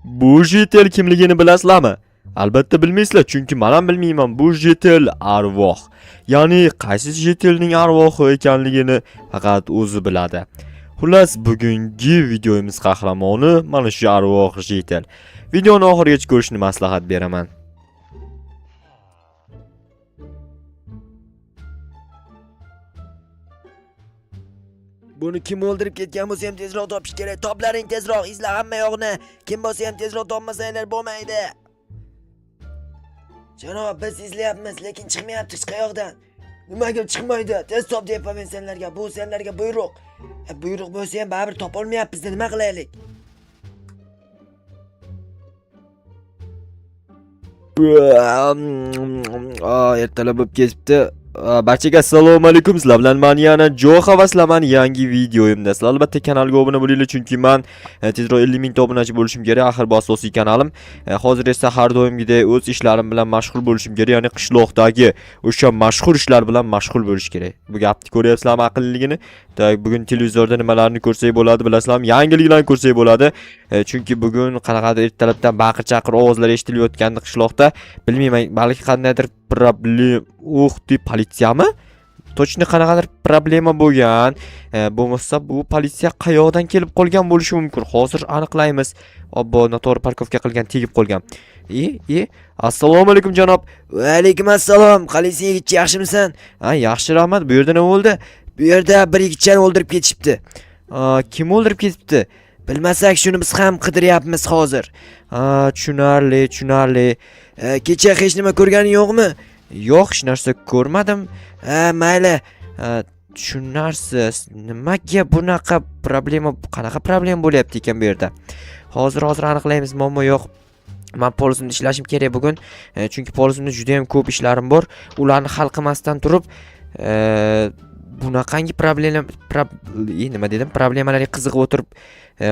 Bu jetel kimligini bilasizlarmi? Albatta bilmaysizlar, chunki men ham bilmayman. Bu jetel arvoh. Ya'ni qaysi jetelning arvohi ekanligini faqat o'zi biladi. Xullas, bugungi videomiz qahramoni mana shu arvoh jetel. Videoni oxirigacha ko'rishni maslahat beraman. Buni kim o'ldirib ketgan bo'lsa ham tezroq topish kerak. Toplaring tezroq, izla hamma yoqni. Kim bo'lsa ham tezroq topmasanglar bo'lmaydi. Janob, biz izlayapmiz, lekin chiqmayapti hech qayoqdan. Nimaga chiqmaydi? Tez top deyapman men senlarga. Bu senlarga buyruq. Buyruq bo'lsa ham baribir topolmayapmiz. Nima qilaylik? Ertalab bo'lib ketibdi. Barchaga assalomu alaykum. Sizlar bilan men yana Jo'xa va sizlar yangi videoyimda. Sizlar albatta kanalga obuna bo'linglar, chunki men tezroq 50 ming obunachi bo'lishim kerak. Axir bu asosiy kanalim. Hozir esa har doimgidek o'z ishlarim bilan mashg'ul bo'lishim kerak. Ya'ni qishloqdagi o'sha mashhur ishlar bilan mashg'ul bo'lish kerak. Bu gapni ko'ryapsizlarmi aqlliligini? Bugun televizorda nimalarni ko'rsak bo'ladi, bilasizlarmi? Yangiliklarni ko'rsak bo'ladi. Chunki bugun qanaqadir ertalabdan baqir-chaqir ovozlar eshitilayotgandi qishloqda. Bilmayman, balki qandaydir problem, deb politsiyami? Точно qanaqadir problema bo'lgan. Bo'lmasa bu politsiya qayoqdan kelib qolgan bo'lishi mumkin. Hozir aniqlaymiz. Obbo, noto'g'ri parkovka qilgan, tegib qolgan. Assalomu alaykum janob. Va alaykum assalom. Qalaysan yigitcha, yaxshimisan? Ha, yaxshi rahmat. Bu yerda nima bo'ldi? Bu yerda bir yigitchani o'ldirib ketishibdi. Kim o'ldirib ketibdi? Bilmasak shuni biz ham qidiryapmiz hozir. Tushunarli. Kecha hech nima ko'rganing yo'qmi? Yo'q, hech narsa ko'rmadim. Mayli. Tushunarsiz. Nimaga bunaqa qanaqa problema bo'lyapti ekan bu yerda? Hozir aniqlaymiz, muammo yo'q. Men polisimda ishlashim kerak bugun. Chunki polisimda juda ham ko'p ishlarim bor. Ularni hal qilmasdan turib, bunaqangi problemalarga qiziqib o'tirib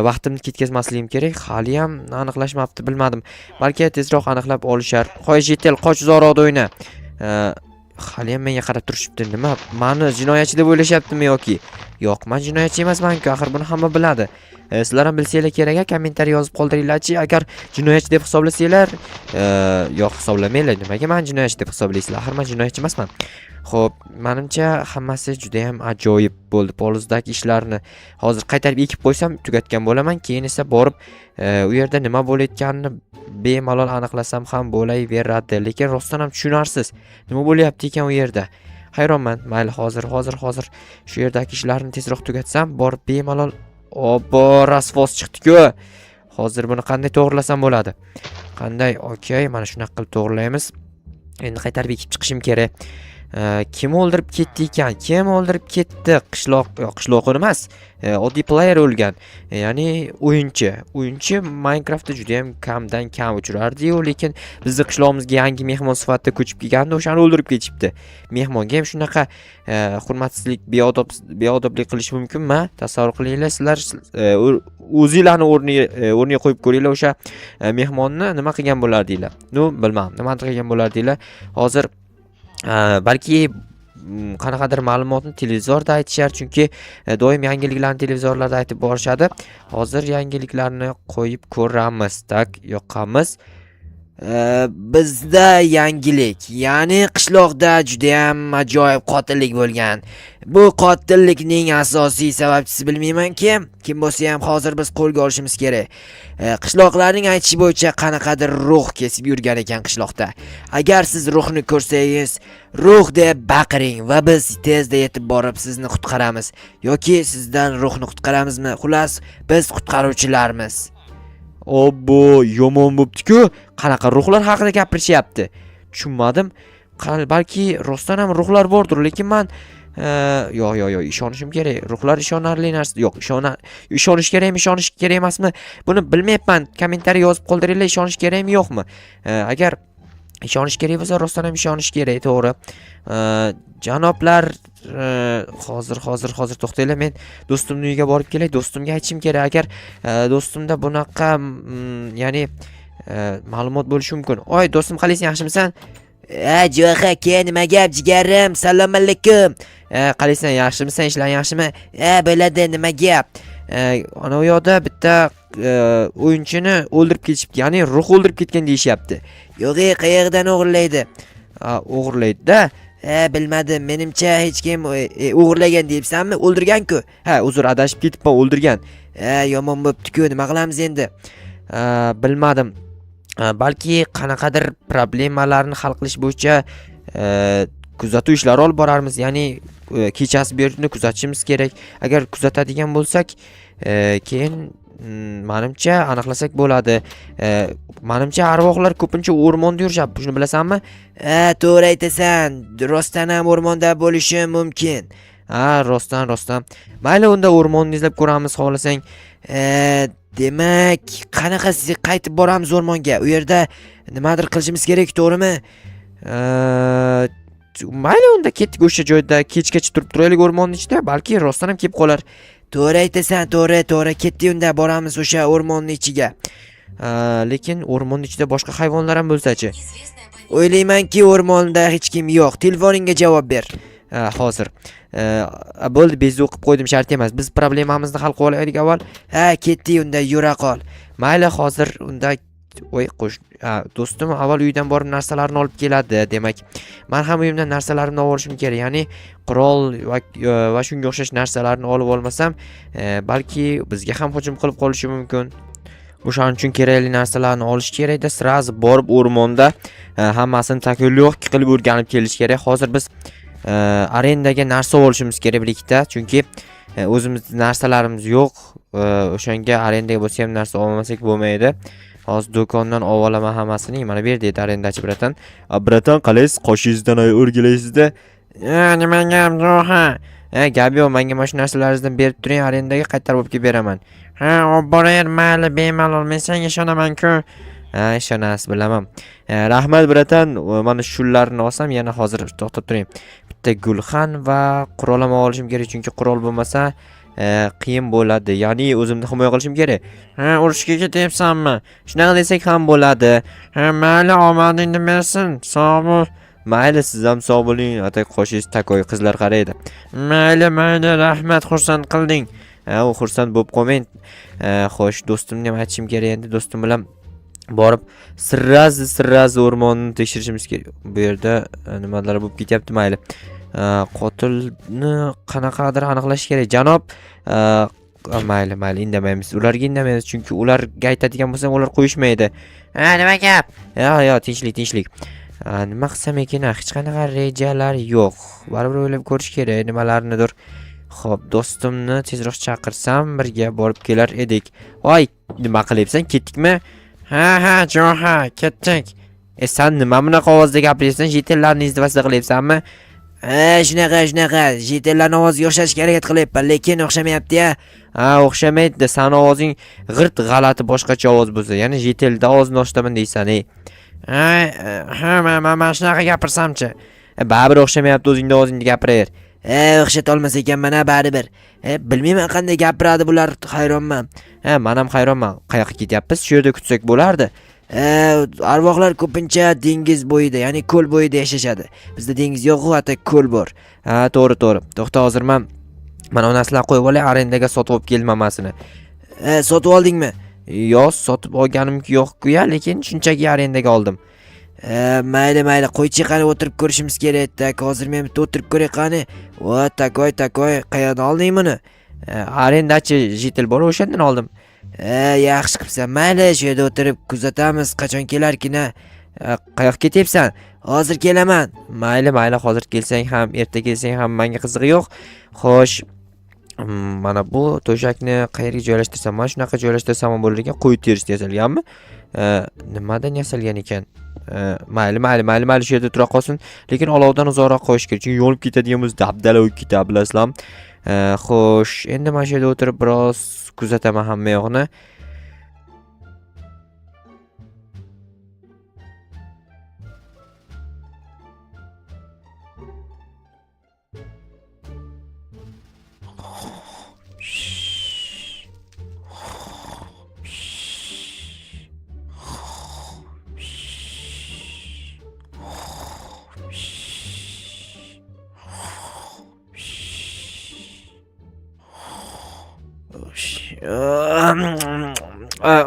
vaqtimni ketkazmasligim kerak. Hali ham aniqlashmabdi, bilmadim. Balki tezroq aniqlab olishar. Qo'y jetel, qoch uzoqroqda o'yna. Hali ham menga qarab turishibdi. Nima? Meni jinoyatchi deb o'ylashyaptimi yoki? Yo'q, men jinoyatchi emasman-ku, axir buni hamma biladi. Sizlar ham bilsanglar kerak, kommentariy yozib qoldiringlar-chi. Agar jinoyatchi deb hisoblasanglar, yo'q, hisoblamanglar. Nimaga men jinoyatchi deb hisoblaysizlar? Axir men jinoyatchi emasman. Xo'p, menimcha hammasi juda ham ajoyib bo'ldi. Polizdagi ishlarni hozir qaytarib ekib qo'ysam tugatgan bo'laman. Keyin esa borib u yerda nima bo'layotganini bemalol aniqlasam ham bo'laveradi. Lekin rostdan ham tushunarsiz. Nima bo'lyapti ekan u yerda? Hayronman. Mayli, hozir shu yerdagi ishlarni tezroq tugatsam, borib bemalol rasvos chiqdi-ku. Hozir buni qanday to'g'rilasam bo'ladi? Qanday? Okey, mana shunaqa qilib to'g'rilaymiz. Endi qaytarib ekib chiqishim kerak. Kim o'ldirib ketdi ekan? Kim o'ldirib ketdi? Qishloq emas. Oddiy player o'lgan. Ya'ni o'yinchi Minecraftda juda ham kamdan kam uchrardi-yu, lekin bizning qishloqimizga yangi mehmon sifatida ko'chib kelganda o'shani o'ldirib ketishibdi. Mehmonga ham shunaqa hurmatsizlik, beodoblik qilish mumkinmi? Tasavvur qilinglar, sizlar o'zingizlarni o'rniga qo'yib ko'ringlar, o'sha mehmonni nima qilgan bo'lardinglar? Bilmadim, nima qilgan bo'lardinglar. Hozir balki qanaqadir ma'lumotni televizorda aytishar, chunki doim yangiliklarni televizorlarda aytib borishadi. Hozir yangiliklarni qo'yib ko'ramiz. Yoqamiz. Bizda yangilik, ya'ni qishloqda juda ham ajoyib qotillik bo'lgan. Bu qotillikning asosiy sababchisi bilmayman kim bo'lsa ham hozir biz qo'lga olishimiz kerak. Qishloqlarning aytishi bo'yicha qanaqadir ruh kesib yurgan ekan qishloqda. Agar siz ruhni ko'rsangiz, ruh deb baqiring va biz tezda yetib borib sizni qutqaramiz yoki sizdan ruhni qutqaramizmi? Xullas, biz qutqaruvchilarmiz. Obbo, yomon bo'pti-ku. Qanaqa ruhlar haqida gapirishyapti? Tushunmadim. Balki rostdan ham ruhlar bordir, lekin men yo'q, ishonishim kerak. Ruhlar ishonarli narsa. Yo'q, ishonish kerakmi, ishonish kerak emasmi? Buni bilmayapman. Kommentariy yozib qoldiringlar, ishonish kerakmi, yo'qmi? Agar ishonish kerak bo'lsa, rostdan ham ishonish kerak, to'g'ri. Janoblar, hozir to'xtanglar, men do'stimning uyiga borib kelay. Do'stimga aytishim kerak. Agar do'stimda bunaqa ya'ni ma'lumot bo'lishi mumkin. Oy, do'stim, qalaysan, yaxshimisan? Jo'xa, nima gap jigarim? Assalomu alaykum. Qalaysan, yaxshimisan? Ishlar yaxshimi? Bo'ladi, nima gap? Ana u yoqda bitta o'yinchini o'ldirib ketishibdi, ya'ni ruh o'ldirib ketgan deyishyapti. Yo'q, qayerdan o'g'irlaydi? O'g'irlaydi-da. Bilmadim. Menimcha hech kim o'g'irlagan deyapsanmi? O'ldirgan-ku. Ha, uzr, adashib ketibman, o'ldirgan. Yomon bo'pti-ku. Nima qilamiz endi? Bilmadim. Balki qanaqadir problemalarni hal qilish bo'yicha kuzatuv ishlari olib borarmiz. Ya'ni kechasi bu yerni kuzatishimiz kerak. Agar kuzatadigan bo'lsak, keyin menimcha aniqlasak bo'ladi. Menimcha arvohlar ko'pincha o'rmonda yurishadi. Shuni bilasanmi? To'g'ri aytasan. Rostdan ham o'rmonda bo'lishi mumkin. Rostdan. Mayli, unda o'rmonni izlab ko'ramiz, xohlasang. Demak, qanaqa qaytib boramiz o'rmonga? U yerda nimadir qilishimiz kerak, to'g'rimi? Mayli, unda ketdik, o'sha joyda kechgacha turib turaylik o'rmonning ichida, balki rostdan ham kelib qolar. To'g'ri aytasan, to'g'ri. Ketdik, unda boramiz o'sha o'rmonning ichiga. Lekin o'rmonning ichida boshqa hayvonlar ham bo'lsa-chi? O'ylaymanki, o'rmonda hech kim yo'q. Telefoningga javob ber. Hozir. Bo'ldi, bezdi o'qib qo'ydim, shart emas. Biz problemamizni hal qilib olaylik avval. Ketdik, unda yura qol. Mayli, hozir unda do'stim avval uydan borib narsalarni olib keladi. Demak, men ham uyimdan narsalarimni olib olishim kerak. Ya'ni qurol va shunga o'xshash narsalarni olib olmasam, balki bizga ham hujum qilib qolishi mumkin. O'shaning uchun kerakli narsalarni olish kerak-da, sirazi borib o'rmonda hammasini taklif qilib o'rganib kelish kerak. Hozir biz arendaga narsa olishimiz kerak birlikda, chunki o'zimizda narsalarimiz yo'q. O'shanga arendaga bo'lsa ham narsa olmasak bo'lmaydi. Hozir do'kondan olaman hammasini. Mana bu yerda edi arendachi bratan. Bratan, qalaysiz? Qoshingizdan o'rgilaysizda. Nimaga hamroha? Gap yo'q, menga mana shu narsalaringizdan berib turing, arendaga qaytarib olib kelib beraman. Olib boraver, mayli, bemalol. Men senga ishonaman-ku. Ishonasiz, bilaman. Rahmat bratan. Mana shularni olsam, yana hozir to'xtab turing. Bitta gulxan va qurol ham olishim kerak, chunki qurol bo'lmasa qiyin bo'ladi. Ya'ni o'zimni himoya qilishim kerak. Urushga ketyapsanmi? Shunaqa desak ham bo'ladi. Mayli, omadingni bersin. Sog' bo'l. Mayli, siz ham sog' bo'ling. Atak qoshingiz takoy qizlar qaraydi. Mayli, rahmat, xursand qilding. U xursand bo'lib qolmang. Xo'sh, do'stimni ham aytishim kerak endi. Do'stim bilan borib sirrazi o'rmonni tekshirishimiz kerak. Bu yerda nimalar bo'lib ketyapti, mayli. Qotilni qanaqadir aniqlash kerak, janob. Mayli, indamaymiz. Ularga indamaymiz, chunki ularga aytadigan bo'lsam, ular qo'yishmaydi. Nima gap? Yo'q, tinchlik. Nima qilsam ekan? Hech qanaqa rejalar yo'q. Baribir o'ylab ko'rish kerak nimalarnidir. Xo'p, do'stimni tezroq chaqirsam, birga borib kelar edik. Voy, nima qilyapsan? Ketdikmi? Jo'ha, ketdik. Sen nima bunaqa ovozda gapiryapsan? Jetellarni izdivasida qilyapsanmi? Shunaqa. Jetellarni ovoziga o'xshashga harakat qilyapman, lekin o'xshamayapti-ya. O'xshamaydi. Sen ovozing g'irt g'alati boshqacha ovoz bo'lsa, ya'ni jetelda ovozni ochtaman deysan-ey. Mana shunaqa gapirsamchi. Baribir o'xshamayapti, o'zingni ovozingni gapiraver. O'xshat olmas ekanman, baribir. Bilmayman qanday gapiradi bular, hayronman. Men ham hayronman. Qayoqqa ketyapmiz? Shu yerda kutsak bo'lardi. Arvohlar ko'pincha dengiz bo'yida, ya'ni ko'l bo'yida yashashadi. Bizda dengiz yo'q-ku, hatto ko'l bor. To'g'ri. To'xta, hozir men mana narsalarni qo'yib olay, arendaga sotib olib keldim hammasini. Sotib oldingmi? Yo'q, sotib olganim yo'q-ku-ya, lekin shunchaki arendaga oldim. Mayli, qo'ychi qani o'tirib ko'rishimiz kerak. Hozir men bitta o'tirib ko'ray qani. Takoy, qayerdan olding buni? Arendachi jetel bor, o'shandan oldim. Yaxshi qilibsan. Mayli, shu yerda o'tirib kuzatamiz, qachon kelarkina. Qayoqqa ketyapsan? Hozir kelaman. Mayli, hozir kelsang ham, erta kelsang ham menga qizig'i yo'q. Xo'sh, mana bu to'shakni qayerga joylashtirsam? Mana shunaqa joylashtirsam ham bo'lar ekan. Qo'y terisidan yasalganmi? Nimadan yasalgan ekan? Mayli, shu yerda tura qolsin, lekin olovdan uzoqroq qo'yish kerak, chunki yonib ketadigan bo'lsa dabdala bo'lib ketadi, bilasizlar. Xo'sh, endi mana shu yerda o'tirib biroz kuzataman hamma yoqni.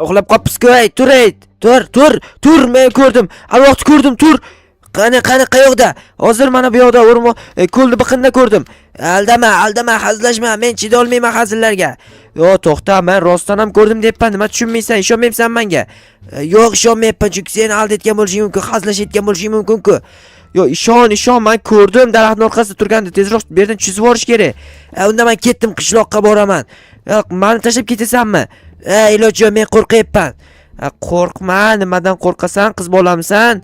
Uxlab qopsiz-ku, tur, men ko'rdim. Arvoqni ko'rdim, tur. Qani, qayoqda? Hozir mana bu yoqda, ko'lni biqinda ko'rdim. Aldama, hazillashma. Men chida olmayman hazillarga. Yo, to'xta, men rostdan ham ko'rdim deyapman. Nima tushunmaysan? Ishonmaysan menga? Yo'q, ishonmayapman, chunki seni aldayotgan bo'lishing mumkin, hazillashayotgan bo'lishing mumkin-ku. Yo, ishon, men ko'rdim, daraxtning orqasida turganda. Tezroq bu yerdan tushib yuborish kerak. Unda men ketdim, qishloqqa boraman. Yo'q, meni tashlab ketasanmi? Iloji yo'q, men qo'rqyapman. Qo'rqma, nimadan qo'rqasan? Qiz bolamisan?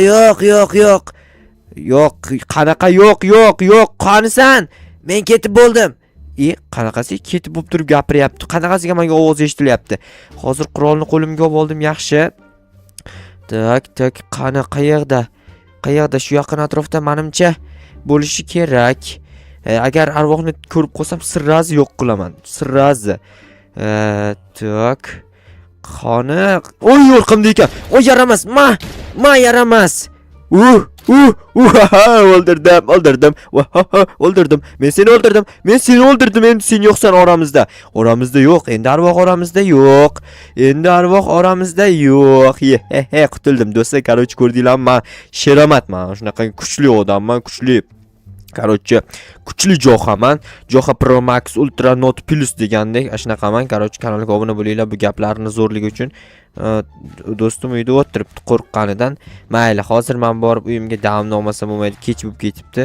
Yo'q. Yo'q, qanaqa yo'q, qanisan? Men ketib bo'ldim. Qanaqasi ketib bo'lib turib gapiryapti? Qanaqasiga menga ovoz eshitilyapti? Hozir qurolni qo'limga oldim, yaxshi. Tak, qani qayerda? Shu yaqin atrofda menimcha bo'lishi kerak. Agar arvohni ko'rib qolsam, sirrazi yo'q qilaman. Sirrazi. Tak. Qani, yorqimda ekan. Yaramas, ma yaramas. O'ldirdim. Men seni o'ldirdim. Endi sen yo'qsan oramizda. Yo'q. Endi arvoh oramizda yo'q. Qutuldim do'stlar. Qarochi ko'rdinglarmi? Men sheromatman. Shunaqa kuchli odamman, kuchli. Qarochi, kuchli jo'xaman. Jo'xa Pro Max Ultra Note Plus degandek, ashunaqaman. Qarochi, kanalga obuna bo'linglar bu gaplarni zo'rligi uchun. Do'stim uyda o'tiribdi qo'rqqanidan. Mayli, hozir men borib uyimga damni olmasam bo'lmaydi. Kech bo'lib ketibdi.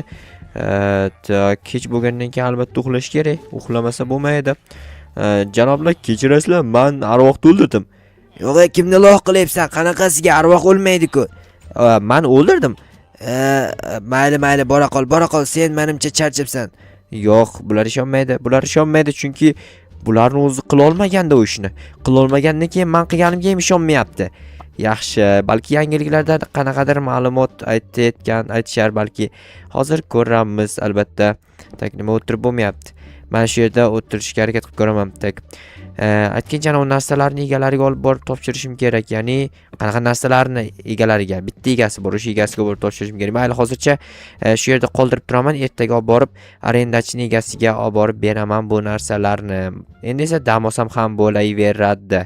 Kech bo'lgandan keyin albatta uxlash kerak. Uxlamasa bo'lmaydi. Janoblar, kechirasizlar, men arvohni o'ldirdim. Yo'q, kimni loq qilyapsan? Qanaqasiga arvoh o'lmaydi-ku? Men o'ldirdim. Mayli, bora qol. Sen menimcha charchabsan. Yo'q, bular ishonmaydi, chunki bularni o'zi qila olmaganda u ishni. Qila olmagandan keyin men qilganimga ham ishonmayapti. Yaxshi, balki yangiliklarda qanaqadir ma'lumot aytishar balki. Hozir ko'ramiz albatta. Tak, nima o'tirib bo'lmayapti. Men shu yerda o'tirishga harakat qilib ko'raman. Tak. Aytgancha o narsalarni egalariga olib borib topshirishim kerak. Ya'ni qanaqa narsalarni egalariga, bitta egasi bor, o'sha egasiga borib topshirishim kerak. Mayli, hozircha shu yerda qoldirib turaman. Ertaga olib borib arendachining egasiga olib borib beraman bu narsalarni. Endi esa dam olsam ham bo'laveradi.